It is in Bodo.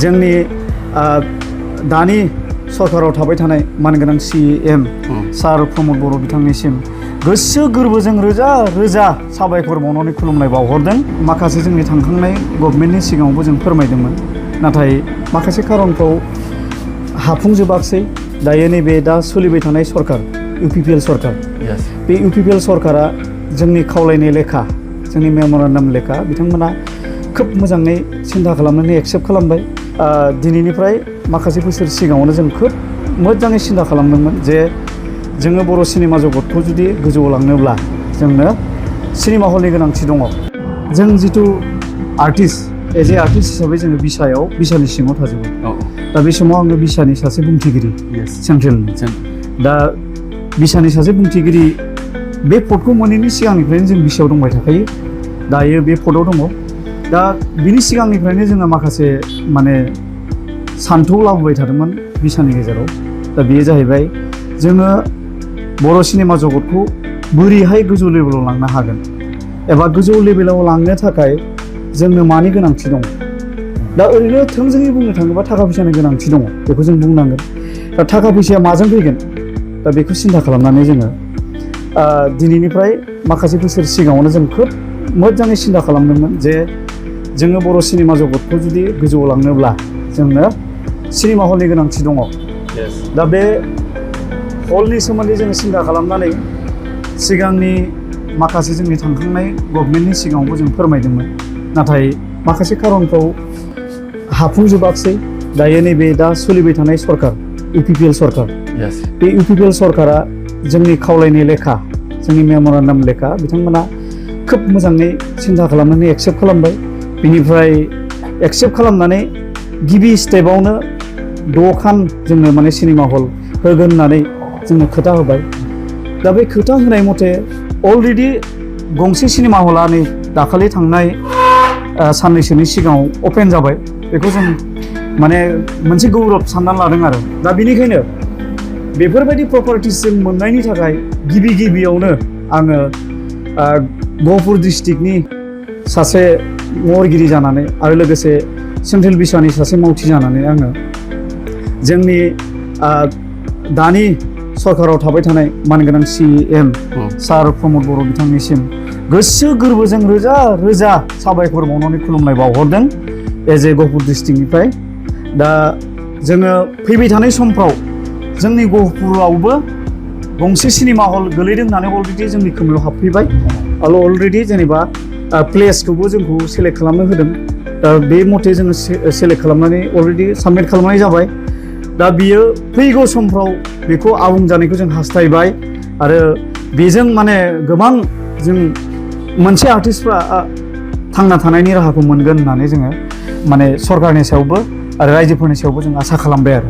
जोंनि दानि सरकाराव थाबाय थानाय मानगोनां CM सार प्रमद बर' बिथांनिसिम गोसो गोरबोजों रोजा रोजा साबायखर बावनानै खुलुमनाय बावहरदों। माखासे जोंनि थांखांनाय गभर्नमेन्टनि सिगाङावबो जों फोरमायदोंमोन, नाथाय माखासे खारनफ्राव हाफुंजोबाखसै। दायो नैबे दा सोलिबाय थानाय सरकार UPPL सरकार, बे UPPL सरकारा जोंनि खावलायनाय लेखा, जोंनि मेम'रेन्डाम लेखा बिथांमोना खोब मोजाङै सिन्था खालामनानै एक्सेप्ट खालामबाय। दिनैनिफ्राय माखासे बोसोर सिगाङावनो जों खोब मोजाङै सिन्था खालामदोंमोन जे जोङो बर' सिनेमा जगतखौ जुदि गोजौआव लांनोब्ला जोंनो सिनेमा हलनि गोनांथि दङ। जों जिथु आर्टिस्ट, एज ए आर्टिस्ट हिसाबै जोङो बिसानि सिङाव थाजोबो। दा बे समाव आङो बिसानि सासे बुंथिगिरि सेन्ट्रेलनि। दा बिसानि सासे बुंथिगिरि बे पदखौ मोनैनि सिगांनिफ्रायनो जों बिसायाव दंबाय थाखायो। दायो बे पदआव दङ। दा बिनि सिगांनिफ्रायनो जोङो माखासे माने सान्थौ लाबोबाय थादोंमोन बिसानि गेजेराव। दा बेयो जाहैबाय जोङो बर' सिनेमा जगतखौ बोरैहाय गोजौ लेभेलाव लांनो हागोन, एबा गोजौ लेभेलाव लांनो थाखाय जोंनो मानि गोनांथि दं। दा ओरैनो थोंजोङै बुंनो थाङोबा थाखा फैसानि गोनांथि दङ, बेखौ जों बुंनांगोन। दा थाखा फैसाया माजों फैगोन, दा बेखौ सिन्था खालामनानै जोङो दिनैनिफ्राय माखासे बोसोर सिगाङावनो जों खोब मोजाङै सिन्था खालामदोंमोन जे जोङो बर' सिनेमा जगतखौ जुदि गोजौआव लांनोब्ला जोंनो सिनेमा हलनि गोनांथि दङ। दा बे हलनि सोमोन्दै जोङो सिन्था खालामनानै सिगांनि माखासे जोंनि थांखांनाय गभर्नमेन्टनि सिगाङावबो जों फोरमायदोंमोन, नाथाय माखासे खारनफ्राव हाफुंजोबाखसै। दायो नैबे दा सोलिबाय थानाय सरकार UPPL सरकार, बे UPPL सरकारा जोंनि खावलायनाय लेखा, जोंनि मेम'रेन्डाम लेखा बिथांमोना खोब मोजाङै सिन्था खालामनानै एक्सेप्ट खालामबाय। बिनिफ्राय एक्सेप्ट खालामनानै गिबि स्टेपावनो 6 खान जोंनो माने सिनेमा हल होगोन होननानै जोंनो खोथा होबाय। दा बे खोथा होनाय मथे अलरेडि गंसे सिनेमा हला नै दाखालि थांनाय साननैसोनि सिगाङाव अपेन जाबाय। बेखौ जों माने मोनसे गौरब साननानै लादों आरो। दा बेनिखायनो बेफोरबायदि प्रपार्टिस जों मोननायनि थाखाय गिबियावनो आङो गहपुर डिस्ट्रिक्टनि सासे महरगिरि जानानै आरो लोगोसे सेन्ट्रेल बिसानि सासे मावथि जानानै आङो जोंनि दानि सरकाराव थाबाय थानाय मानगोनां CM सार प्रमद बर' बिथांनिसिम गोसो गोरबोजों रोजा रोजा साबायखर बावनानै खुलुमनाय बावहरदों एज ए गहपुर डिस्ट्रिक्टनिफ्राय। दा जोङो फैबाय थानाय समफ्राव जोंनि गहपुरावबो गंसे सिनेमा हल गोलैदों होननानै अलरेडि जोंनि खोमायाव हाबफैबाय आरो अलरेडि जेनेबा प्लेसखौबो जोंखौ सेलेक्ट खालामनो होदों। दा बे मथे जोङो सेलेक्ट खालामनानै अलरेडि साबमिट खालामनाय जाबाय। दा बियो फैगौ समफ्राव बेखौ आबुं जानायखौ जों हास्थायबाय आरो बेजों माने गोबां जों मोनसे आर्टिस्टफ्रा थांना थानायनि राहाखौ मोनगोन होननानै जोङो माने सरकारनि सायावबो आरो रायजोफोरनि सायावबो जों आसा खालामबाय आरो।